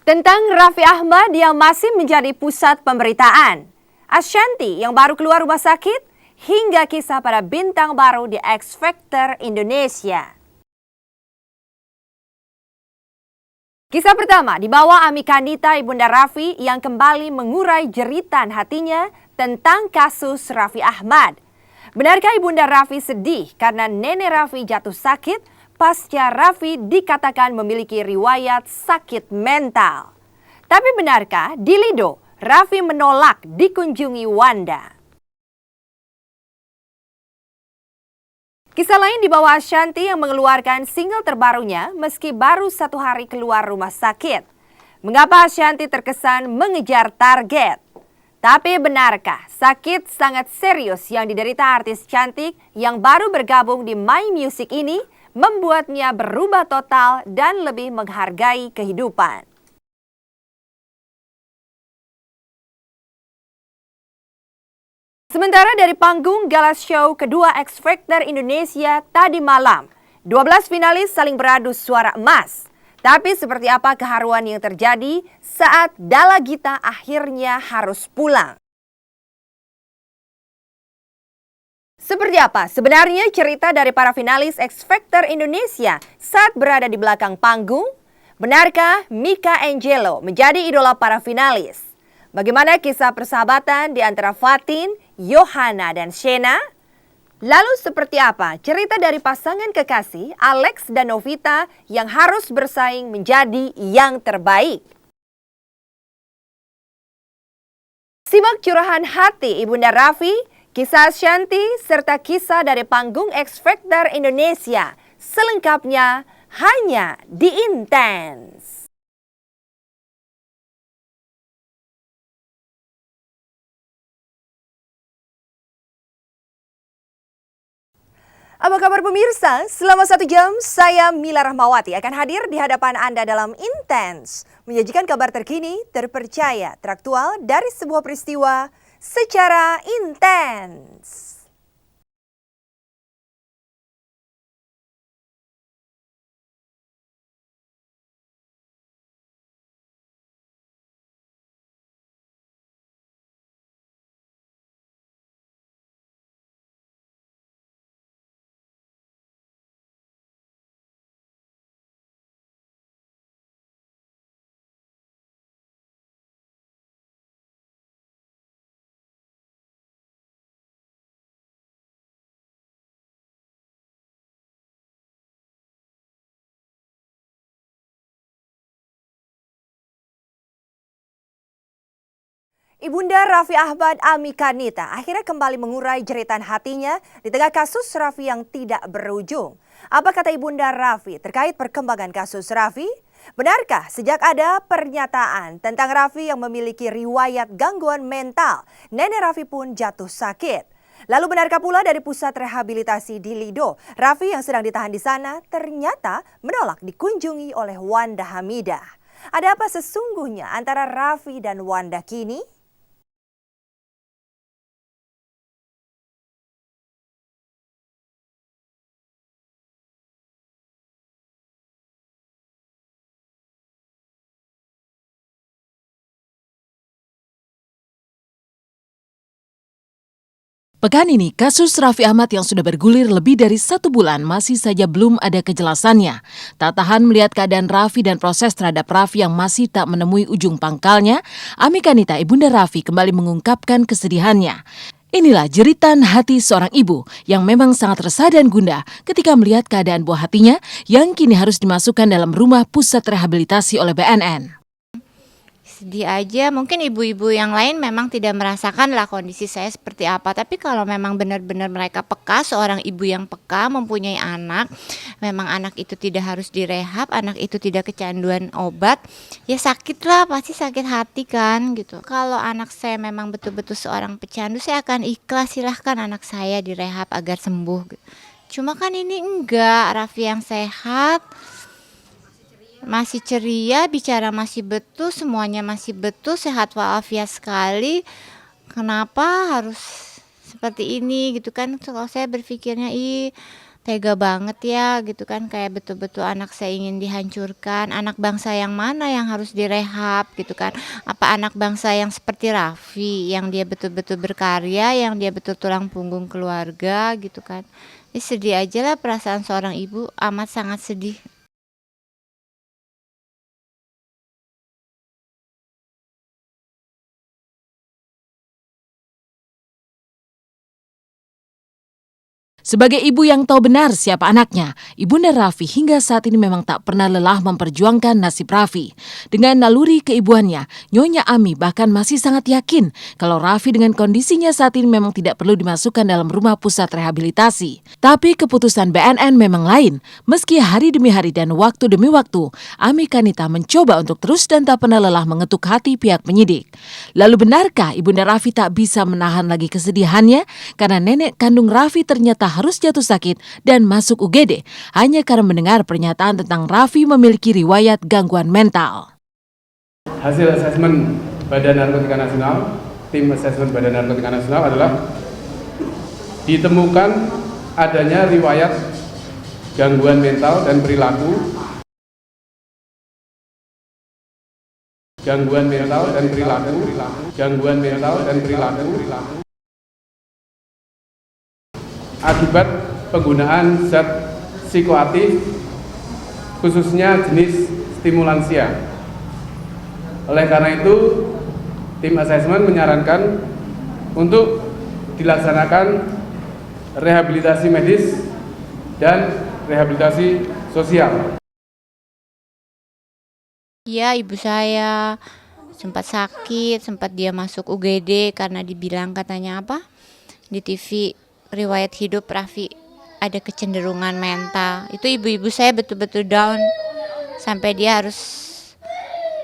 Tentang Raffi Ahmad yang masih menjadi pusat pemberitaan, Ashanty yang baru keluar rumah sakit, hingga kisah para bintang baru di X Factor Indonesia. Kisah pertama dibawa Amika Nita Ibunda Raffi yang kembali mengurai jeritan hatinya tentang kasus Raffi Ahmad. Benarkah Ibunda Raffi sedih karena nenek Raffi jatuh sakit pasca Raffi dikatakan memiliki riwayat sakit mental? Tapi benarkah di Lido Raffi menolak dikunjungi Wanda? Kisah lain dibawa Ashanty yang mengeluarkan single terbarunya meski baru 1 hari keluar rumah sakit. Mengapa Ashanty terkesan mengejar target? Tapi benarkah sakit sangat serius yang diderita artis cantik yang baru bergabung di My Music ini membuatnya berubah total dan lebih menghargai kehidupan? Sementara dari panggung gala show kedua X Factor Indonesia tadi malam, 12 finalis saling beradu suara emas. Tapi seperti apa keharuan yang terjadi saat Dalla Gita akhirnya harus pulang? Seperti apa sebenarnya cerita dari para finalis X Factor Indonesia saat berada di belakang panggung? Benarkah Mika Angelo menjadi idola para finalis? Bagaimana kisah persahabatan di antara Fatin, Yohana, dan Shena? Lalu seperti apa cerita dari pasangan kekasih Alex dan Novita yang harus bersaing menjadi yang terbaik? Simak curahan hati Ibunda Raffi, kisah Ashanty, serta kisah dari panggung X Factor Indonesia. Selengkapnya hanya di Intense. Apa kabar pemirsa? Selama 1 jam, saya Mila Rahmawati akan hadir di hadapan Anda dalam Intense. Menyajikan kabar terkini, terpercaya, teraktual dari sebuah peristiwa secara intens. Ibunda Raffi Ahmad Amika Nita akhirnya kembali mengurai jeritan hatinya di tengah kasus Raffi yang tidak berujung. Apa kata Ibunda Raffi terkait perkembangan kasus Raffi? Benarkah sejak ada pernyataan tentang Raffi yang memiliki riwayat gangguan mental, nenek Raffi pun jatuh sakit? Lalu benarkah pula dari pusat rehabilitasi di Lido, Raffi yang sedang ditahan di sana ternyata menolak dikunjungi oleh Wanda Hamidah? Ada apa sesungguhnya antara Raffi dan Wanda kini? Pekan ini, kasus Raffi Ahmad yang sudah bergulir lebih dari 1 bulan masih saja belum ada kejelasannya. Tak tahan melihat keadaan Raffi dan proses terhadap Raffi yang masih tak menemui ujung pangkalnya, Amika Nita Ibunda Raffi kembali mengungkapkan kesedihannya. Inilah jeritan hati seorang ibu yang memang sangat resah dan gundah ketika melihat keadaan buah hatinya yang kini harus dimasukkan dalam rumah pusat rehabilitasi oleh BNN. Sedih aja, mungkin ibu-ibu yang lain memang tidak merasakan lah kondisi saya seperti apa. Tapi kalau memang benar-benar mereka peka, seorang ibu yang peka mempunyai anak, memang anak itu tidak harus direhab, anak itu tidak kecanduan obat, ya sakit lah, pasti sakit hati kan gitu. Kalau anak saya memang betul-betul seorang pecandu, saya akan ikhlas, silahkan anak saya direhab agar sembuh gitu. Cuma kan ini enggak, Raffi yang sehat, masih ceria, bicara masih betul, semuanya masih betul, sehat walafiat sekali. Kenapa harus seperti ini gitu kan? Kalau saya berpikirnya, tega banget ya gitu kan, kayak betul-betul anak saya ingin dihancurkan. Anak bangsa yang mana yang harus direhab gitu kan? Apa anak bangsa yang seperti Raffi yang dia betul-betul berkarya, yang dia betul tulang punggung keluarga gitu kan. Sedih aja lah perasaan seorang ibu, amat sangat sedih. Sebagai ibu yang tahu benar siapa anaknya, Ibunda Raffi hingga saat ini memang tak pernah lelah memperjuangkan nasib Raffi. Dengan naluri keibuannya, Nyonya Ami bahkan masih sangat yakin kalau Raffi dengan kondisinya saat ini memang tidak perlu dimasukkan dalam rumah pusat rehabilitasi. Tapi keputusan BNN memang lain. Meski hari demi hari dan waktu demi waktu, Ami Kanita mencoba untuk terus dan tak pernah lelah mengetuk hati pihak penyidik. Lalu benarkah Ibunda Raffi tak bisa menahan lagi kesedihannya karena nenek kandung Raffi ternyata harus jatuh sakit dan masuk UGD hanya karena mendengar pernyataan tentang Raffi memiliki riwayat gangguan mental. Hasil asesmen Badan Narkotika Nasional, tim asesmen Badan Narkotika Nasional adalah ditemukan adanya riwayat gangguan mental dan perilaku, akibat penggunaan zat psikoaktif khususnya jenis stimulansia. Oleh karena itu, tim asesmen menyarankan untuk dilaksanakan rehabilitasi medis dan rehabilitasi sosial. Iya, ibu saya sempat sakit, sempat dia masuk UGD karena dibilang katanya apa? Di TV riwayat hidup Raffi ada kecenderungan mental. Itu ibu-ibu saya betul-betul down sampai dia harus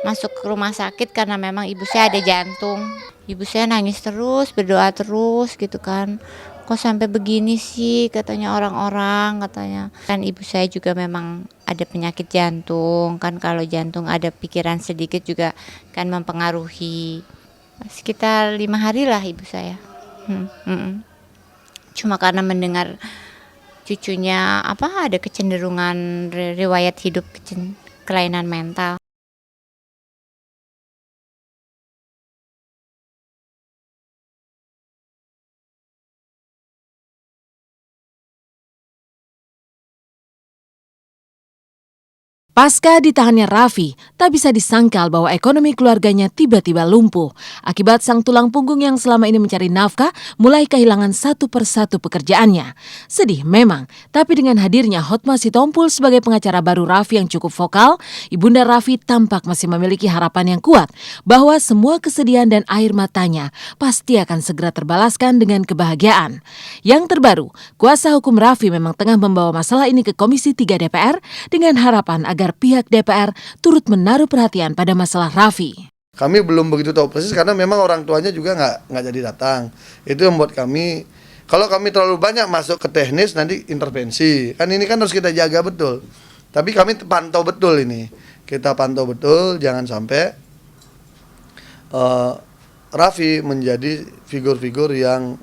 masuk ke rumah sakit karena memang ibu saya ada jantung. Ibu saya nangis terus, berdoa terus gitu kan. Kok sampai begini sih katanya orang-orang katanya. Kan ibu saya juga memang ada penyakit jantung. Kan kalau jantung ada pikiran sedikit juga kan mempengaruhi. Sekitar 5 hari lah ibu saya. Cuma karena mendengar cucunya ada kecenderungan riwayat hidup kelainan mental. Pasca ditahannya Raffi, tak bisa disangkal bahwa ekonomi keluarganya tiba-tiba lumpuh. Akibat sang tulang punggung yang selama ini mencari nafkah mulai kehilangan satu persatu pekerjaannya. Sedih memang, tapi dengan hadirnya Hotma Sitompul sebagai pengacara baru Raffi yang cukup vokal, Ibunda Raffi tampak masih memiliki harapan yang kuat bahwa semua kesedihan dan air matanya pasti akan segera terbalaskan dengan kebahagiaan. Yang terbaru, kuasa hukum Raffi memang tengah membawa masalah ini ke Komisi 3 DPR dengan harapan agar pihak DPR turut menaruh perhatian pada masalah Raffi. Kami belum begitu tahu persis karena memang orang tuanya juga nggak jadi datang. Itu yang membuat kami, kalau kami terlalu banyak masuk ke teknis nanti intervensi. Kan ini kan harus kita jaga betul. Tapi kami pantau betul ini. Kita pantau betul jangan sampai Raffi menjadi figur-figur yang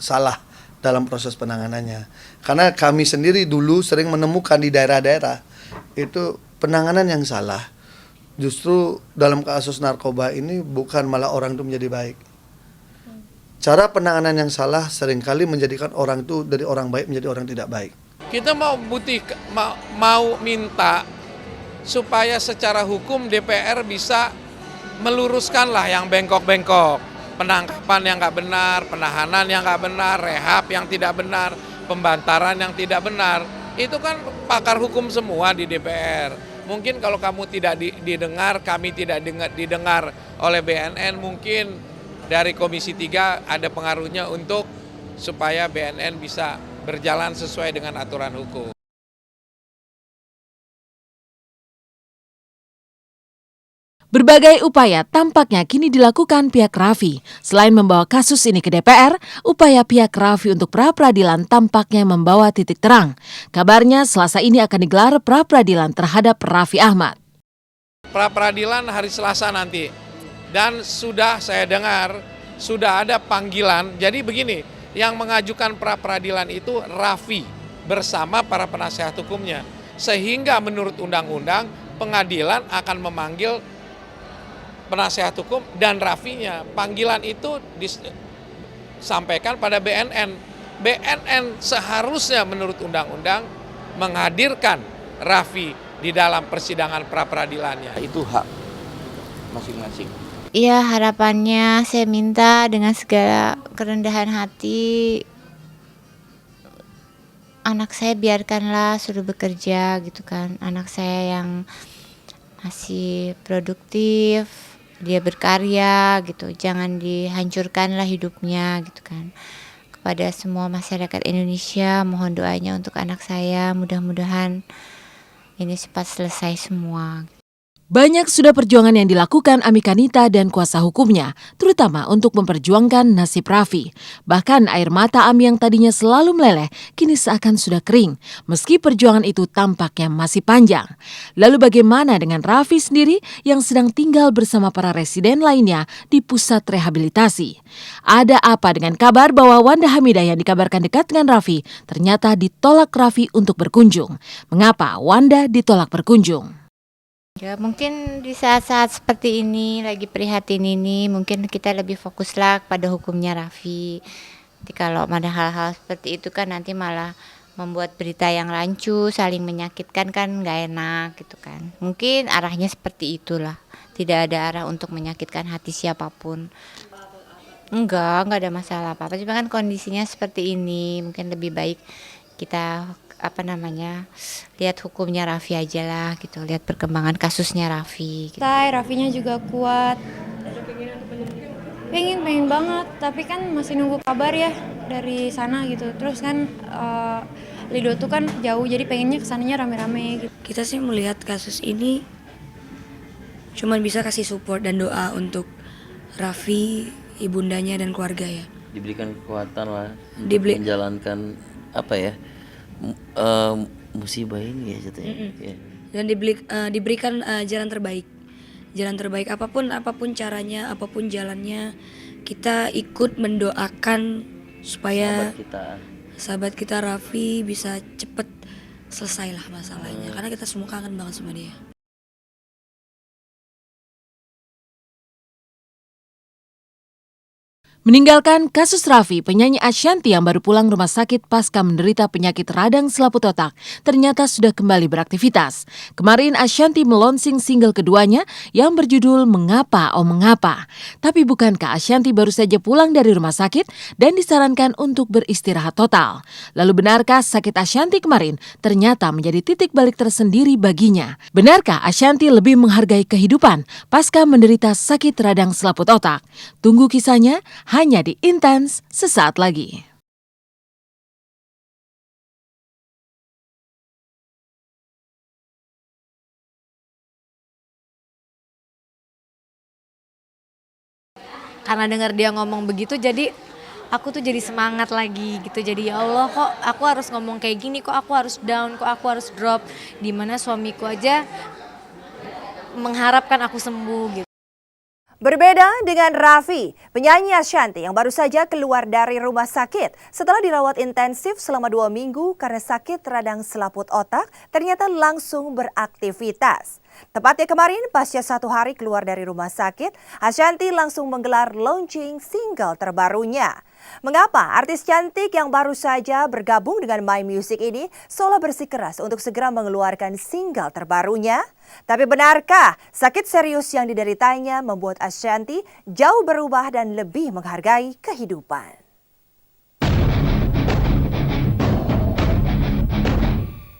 salah dalam proses penanganannya. Karena kami sendiri dulu sering menemukan di daerah-daerah itu penanganan yang salah. Justru dalam kasus narkoba ini bukan malah orang itu menjadi baik. Cara penanganan yang salah seringkali menjadikan orang itu dari orang baik menjadi orang tidak baik. Kita mau minta supaya secara hukum DPR bisa meluruskan lah yang bengkok-bengkok. Penangkapan yang nggak benar, penahanan yang nggak benar, rehab yang tidak benar, pembantaran yang tidak benar. Itu kan pakar hukum semua di DPR. Mungkin kalau kamu tidak didengar, kami tidak didengar oleh BNN, mungkin dari Komisi 3 ada pengaruhnya untuk supaya BNN bisa berjalan sesuai dengan aturan hukum. Berbagai upaya tampaknya kini dilakukan pihak Raffi. Selain membawa kasus ini ke DPR, upaya pihak Raffi untuk pra-peradilan tampaknya membawa titik terang. Kabarnya Selasa ini akan digelar pra-peradilan terhadap Raffi Ahmad. Pra-peradilan hari Selasa nanti. Dan sudah saya dengar, sudah ada panggilan. Jadi begini, yang mengajukan pra-peradilan itu Raffi. bersama para penasihat hukumnya. Sehingga menurut undang-undang pengadilan akan memanggil penasihat hukum dan Rafinya. Panggilan itu disampaikan pada BNN. BNN seharusnya menurut undang-undang menghadirkan Rafi di dalam persidangan pra-peradilannya. Itu hak masing-masing. Iya, harapannya saya minta dengan segala kerendahan hati, anak saya biarkanlah suruh bekerja gitu kan. Anak saya yang masih produktif, dia berkarya gitu. Jangan dihancurkanlah hidupnya gitu kan. Kepada semua masyarakat Indonesia, mohon doanya untuk anak saya, mudah-mudahan ini cepat selesai semua. Banyak sudah perjuangan yang dilakukan Amikanita dan kuasa hukumnya, terutama untuk memperjuangkan nasib Raffi. Bahkan air mata Ami yang tadinya selalu meleleh, kini seakan sudah kering, meski perjuangan itu tampaknya masih panjang. Lalu bagaimana dengan Raffi sendiri yang sedang tinggal bersama para residen lainnya di pusat rehabilitasi? Ada apa dengan kabar bahwa Wanda Hamidah yang dikabarkan dekat dengan Raffi ternyata ditolak Raffi untuk berkunjung? Mengapa Wanda ditolak berkunjung? Ya, mungkin di saat-saat seperti ini, lagi prihatin ini, mungkin kita lebih fokuslah pada hukumnya Raffi. Jadi kalau ada hal-hal seperti itu kan nanti malah membuat berita yang rancu, saling menyakitkan kan nggak enak gitu kan. Mungkin arahnya seperti itulah. Tidak ada arah untuk menyakitkan hati siapapun. Enggak ada masalah apa-apa. Cuma kan kondisinya seperti ini, mungkin lebih baik kita lihat hukumnya Raffi aja lah gitu, lihat perkembangan kasusnya Raffi gitu. Raffinya juga kuat. Pengen banget, tapi kan masih nunggu kabar ya dari sana gitu. Terus kan Lido tuh kan jauh, jadi pengennya kesananya rame-rame gitu. Kita sih melihat kasus ini cuman bisa kasih support dan doa untuk Raffi, ibundanya dan keluarga ya. Diberikan kekuatan lah untuk menjalankan musibah ini ya jatuhnya. Ya. Dan diberikan jalan terbaik apapun caranya, apapun jalannya, kita ikut mendoakan supaya sahabat kita Raffi bisa cepet selesailah masalahnya, karena kita semua kangen banget sama dia. Meninggalkan kasus Raffi, penyanyi Ashanty yang baru pulang rumah sakit pasca menderita penyakit radang selaput otak ternyata sudah kembali beraktivitas. Kemarin Ashanty melonsing single keduanya yang berjudul Mengapa Oh Mengapa. Tapi bukankah Ashanty baru saja pulang dari rumah sakit dan disarankan untuk beristirahat total? Lalu benarkah sakit Ashanty kemarin ternyata menjadi titik balik tersendiri baginya? Benarkah Ashanty lebih menghargai kehidupan pasca menderita sakit radang selaput otak? Tunggu kisahnya hanya di Intens sesaat lagi. Karena dengar dia ngomong begitu, jadi aku tuh jadi semangat lagi gitu. Jadi ya Allah, kok aku harus ngomong kayak gini, kok aku harus down, kok aku harus drop. Dimana suamiku aja mengharapkan aku sembuh gitu. Berbeda dengan Raffi, penyanyi Ashanty yang baru saja keluar dari rumah sakit setelah dirawat intensif selama 2 minggu karena sakit radang selaput otak, ternyata langsung beraktivitas. Tepatnya kemarin, pasca 1 hari keluar dari rumah sakit, Ashanty langsung menggelar launching single terbarunya. Mengapa artis cantik yang baru saja bergabung dengan My Music ini seolah bersikeras untuk segera mengeluarkan single terbarunya? Tapi benarkah sakit serius yang dideritanya membuat Ashanty jauh berubah dan lebih menghargai kehidupan?